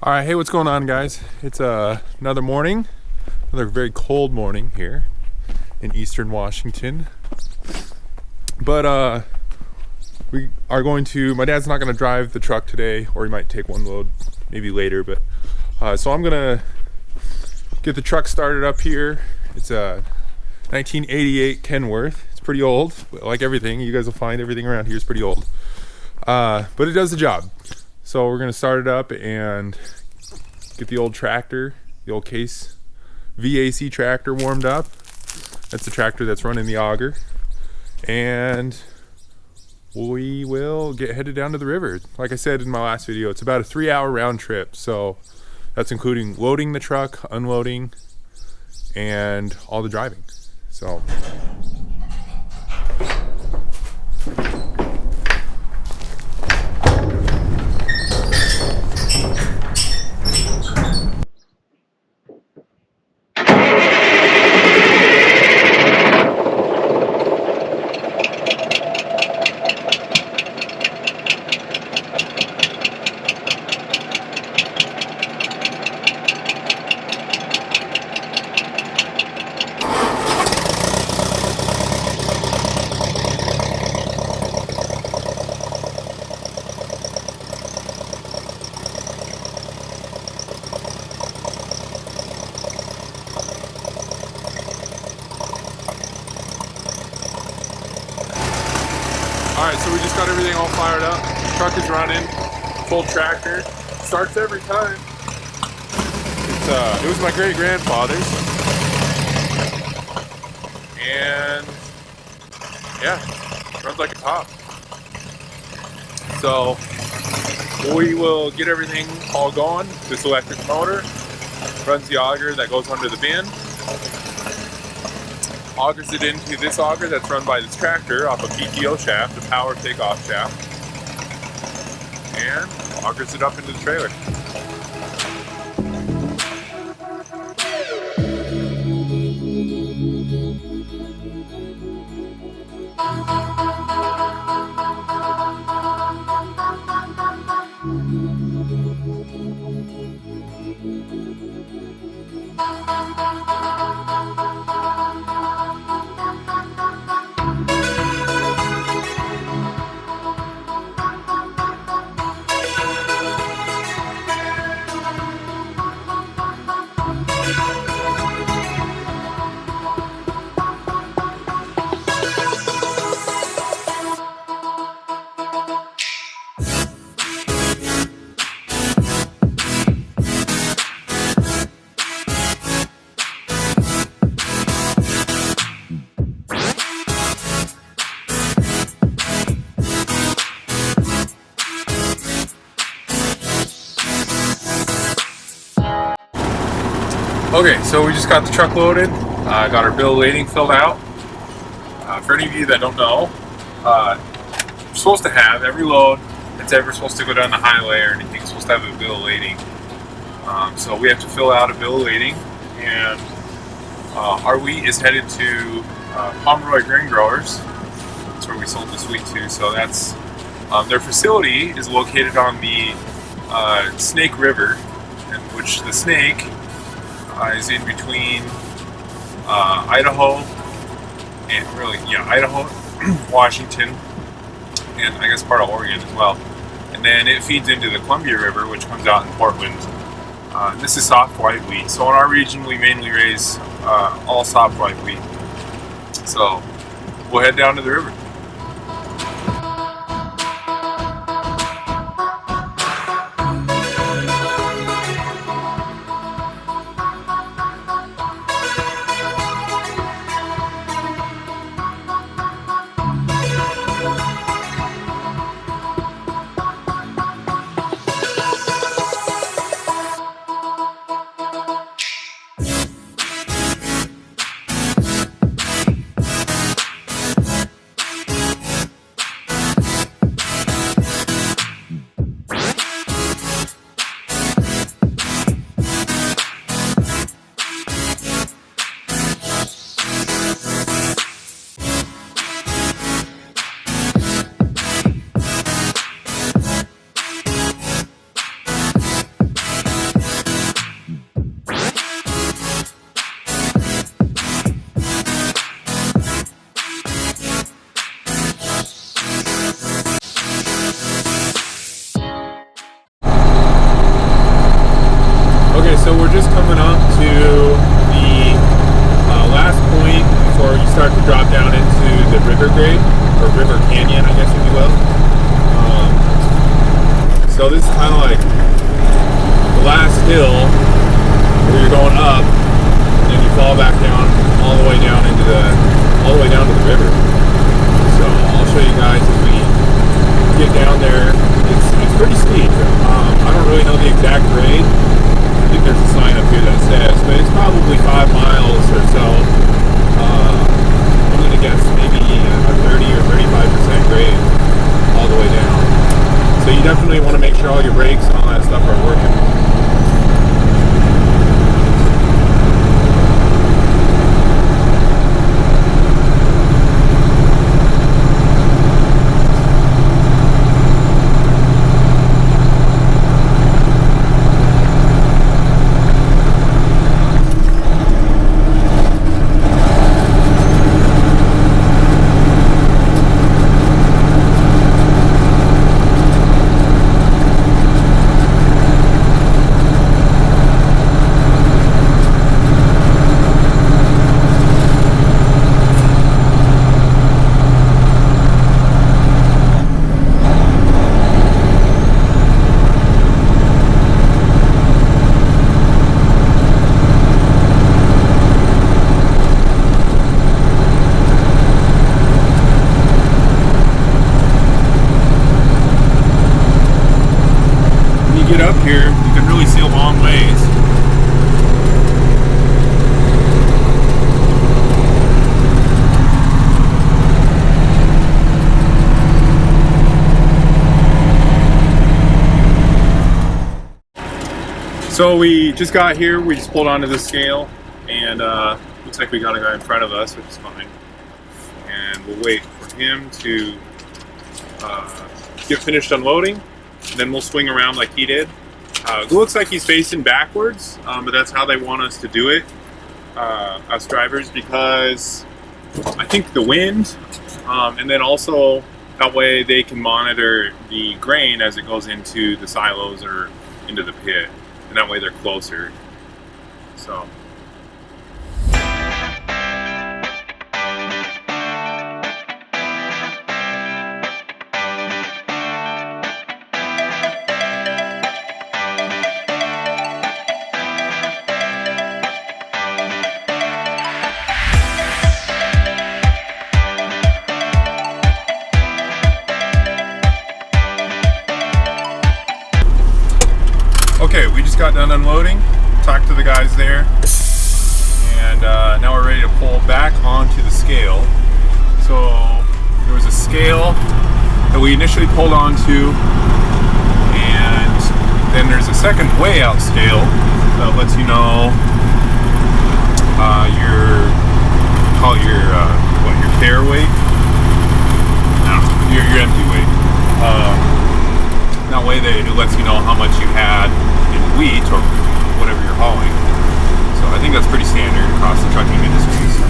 All right, hey, what's going on, guys? It's another morning, another very cold morning here in eastern Washington. But we are going to. My dad's not going to drive the truck today, or he might take one load maybe later. But so I'm gonna get the truck started up here. It's a 1988 Kenworth. It's pretty old, but like everything, you guys will find everything around here is pretty old. But it does the job. So we're gonna start it up and get the old tractor, the old Case VAC tractor warmed up. That's the tractor that's running the auger. And we will get headed down to the river. Like I said in my last video, it's about a 3-hour round trip. So that's including loading the truck, unloading, and all the driving. So alright, so we just got everything all fired up. Truck is running, full tractor. Starts every time. It was my great-grandfather's. And yeah, runs like a top. So we will get everything all going. This electric motor runs the auger that goes under the bin. Augers it into this auger that's run by this tractor off a PTO shaft, a power takeoff shaft, and augers it up into the trailer. Okay, so we just got the truck loaded, got our bill of lading filled out. For any of you that don't know, we're supposed to have every load that's ever supposed to go down the highway or anything is supposed to have a bill of lading. So we have to fill out a bill of lading, and our wheat is headed to Pomeroy Grain Growers. That's where we sold this wheat to. So that's their facility is located on the Snake River, in which the Snake is in between Idaho and Idaho, Washington, and I guess part of Oregon as well. And then it feeds into the Columbia River, which comes out in Portland. This is soft white wheat. So in our region, we mainly raise all soft white wheat. So we'll head down to the river. so we're just coming up to the last point before you start to drop down into the river grade, or river canyon, I guess if you will. So this is kind of like the last hill where you're going up, and then you fall back down all the way down into the river. So I'll show you guys as we get down there. It's pretty steep. I don't really know the exact grade. I think there's a sign up here that says, but it's probably 5 miles or so. I'm gonna guess maybe a 30 or 35% grade all the way down. So you definitely want to make sure all your brakes and all that stuff are working. Get up here, you can really see a long ways. So we just got here, we just pulled onto the scale, and looks like we got a guy in front of us, which is fine. And we'll wait for him to get finished unloading. Then we'll swing around like he did. It looks like he's facing backwards, but that's how they want us to do it, us drivers, because I think the wind, and then also that way they can monitor the grain as it goes into the silos or into the pit, and that way they're closer. So. Okay, we just got done unloading, talked to the guys there, and now we're ready to pull back onto the scale. So there was a scale that we initially pulled onto, and then there's a second weigh out scale that lets you know your care weight, no, your empty weight. That way it lets you know how much you had in wheat or whatever you're hauling. So I think that's pretty standard across the trucking industry. So.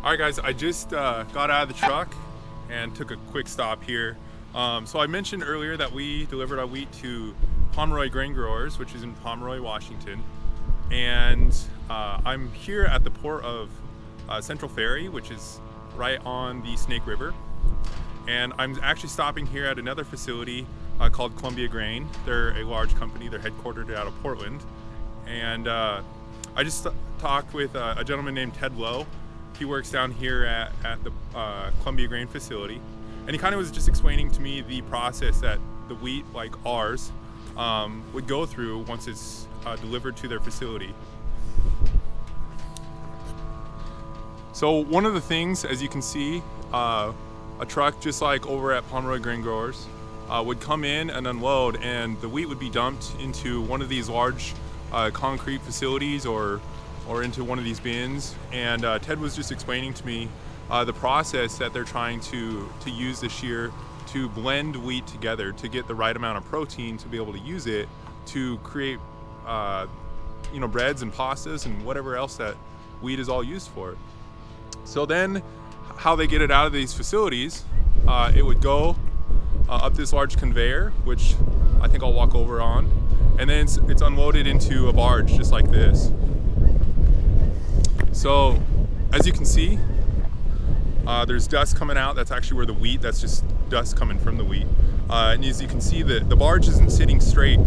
Alright guys, I just got out of the truck and took a quick stop here. So I mentioned earlier that we delivered our wheat to Pomeroy Grain Growers, which is in Pomeroy, Washington. And I'm here at the port of Central Ferry, which is right on the Snake River. And I'm actually stopping here at another facility called Columbia Grain. They're a large company. They're headquartered out of Portland. And I just talked with a gentleman named Ted Lowe. He works down here at the Columbia Grain facility. And he kind of was just explaining to me the process that the wheat, like ours, would go through once it's delivered to their facility. So one of the things, as you can see, a truck just like over at Pomeroy Grain Growers would come in and unload, and the wheat would be dumped into one of these large concrete facilities or into one of these bins. And Ted was just explaining to me the process that they're trying to use this year to blend wheat together to get the right amount of protein to be able to use it to create breads and pastas and whatever else that wheat is all used for. So then how they get it out of these facilities, it would go up this large conveyor, which I think I'll walk over on, and then it's unloaded into a barge just like this. So as you can see, there's dust coming out. That's actually where the wheat, that's just dust coming from the wheat. And as you can see, the barge isn't sitting straight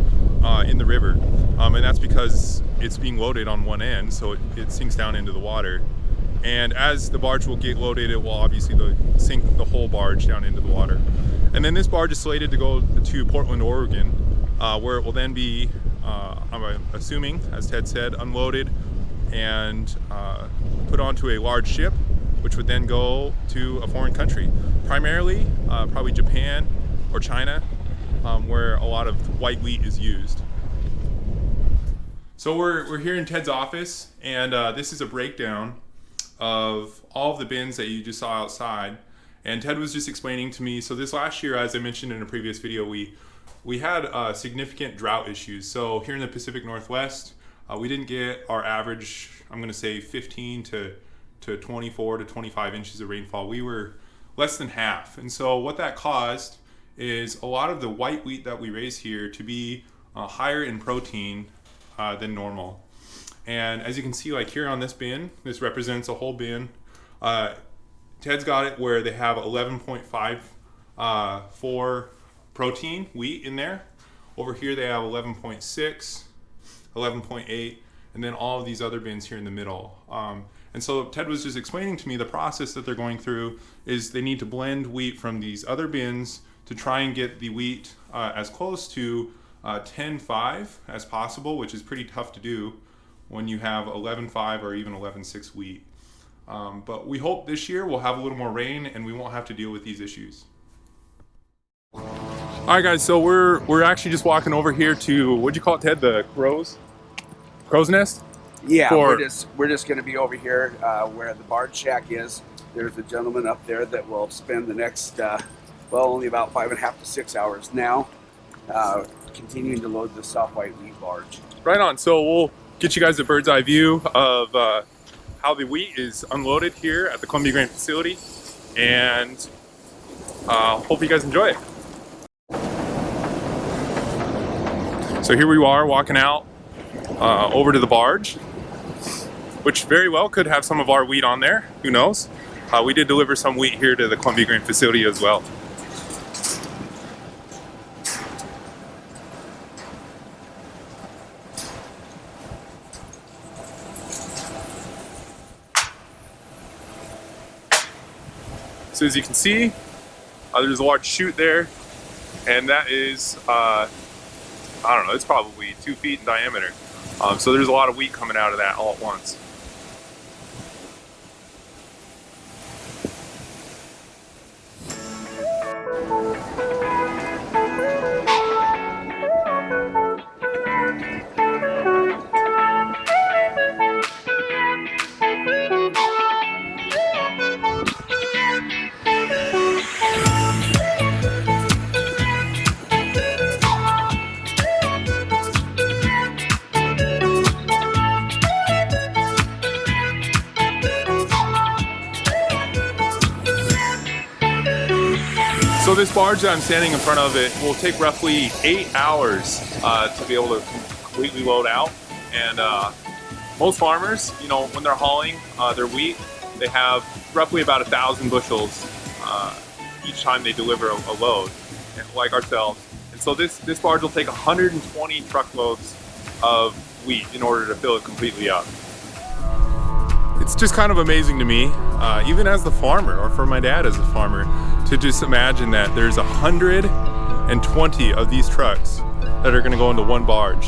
in the river, and that's because it's being loaded on one end, so it sinks down into the water. And as the barge will get loaded, it will obviously sink the whole barge down into the water. And then this barge is slated to go to Portland, Oregon, where it will then be, I'm assuming, as Ted said, unloaded and put onto a large ship, which would then go to a foreign country, primarily probably Japan or China, where a lot of white wheat is used. So we're here in Ted's office, and this is a breakdown of all of the bins that you just saw outside. And Ted was just explaining to me, so this last year, as I mentioned in a previous video, we had significant drought issues. So here in the Pacific Northwest, we didn't get our average, I'm gonna say 15 to 24 to 25 inches of rainfall. We were less than half. And so what that caused is a lot of the white wheat that we raise here to be higher in protein than normal. And as you can see, like here on this bin, this represents a whole bin. Ted's got it where they have 11.5 for protein wheat in there. Over here they have 11.6, 11.8, and then all of these other bins here in the middle. And so Ted was just explaining to me the process that they're going through is they need to blend wheat from these other bins to try and get the wheat as close to 10.5 as possible, which is pretty tough to do when you have 11.5 or even 11.6 wheat. But we hope this year we'll have a little more rain and we won't have to deal with these issues. All right, guys, so we're actually just walking over here to, what'd you call it, Ted? The crow's nest? Yeah, we're just going to be over here where the barge shack is. There's a gentleman up there that will spend the next, only about 5.5 to 6 hours now, continuing to load the soft white wheat barge. Right on. So we'll get you guys a bird's eye view of how the wheat is unloaded here at the Columbia Grain facility, and hope you guys enjoy it. So here we are walking out over to the barge, which very well could have some of our wheat on there. Who knows? We did deliver some wheat here to the Columbia Grain facility as well. So as you can see, there's a large chute there, and that is, I don't know, it's probably 2 feet in diameter. So there's a lot of wheat coming out of that all at once. So this barge that I'm standing in front of, it will take roughly 8 hours to be able to completely load out. And most farmers, you know, when they're hauling their wheat, they have roughly about 1,000 bushels each time they deliver a load, like ourselves. And so this barge will take 120 truckloads of wheat in order to fill it completely up. It's just kind of amazing to me, even as the farmer, or for my dad as a farmer, to just imagine that there's 120 of these trucks that are going to go into one barge.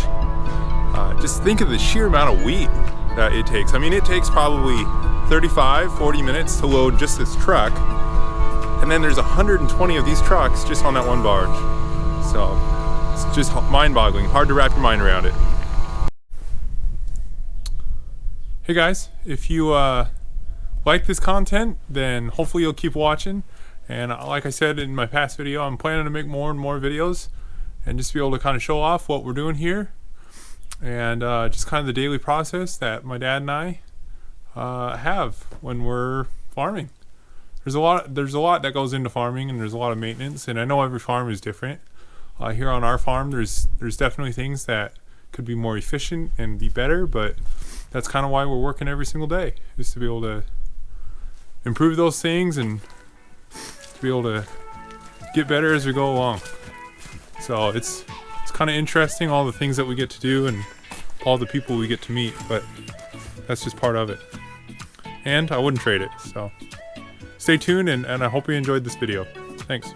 Just think of the sheer amount of wheat that it takes. I mean, it takes probably 35-40 minutes to load just this truck, and then there's 120 of these trucks just on that one barge. So it's just mind-boggling, hard to wrap your mind around it. Hey guys, if you like this content, then hopefully you'll keep watching. And like I said in my past video, I'm planning to make more and more videos and just be able to kind of show off what we're doing here, and just kind of the daily process that my dad and I have when we're farming. There's a lot that goes into farming, and there's a lot of maintenance, and I know every farm is different. Here on our farm, there's definitely things that could be more efficient and be better, but that's kind of why we're working every single day, is to be able to improve those things and to be able to get better as we go along. So it's kind of interesting, all the things that we get to do and all the people we get to meet, but that's just part of it. And I wouldn't trade it. So stay tuned, and I hope you enjoyed this video. Thanks.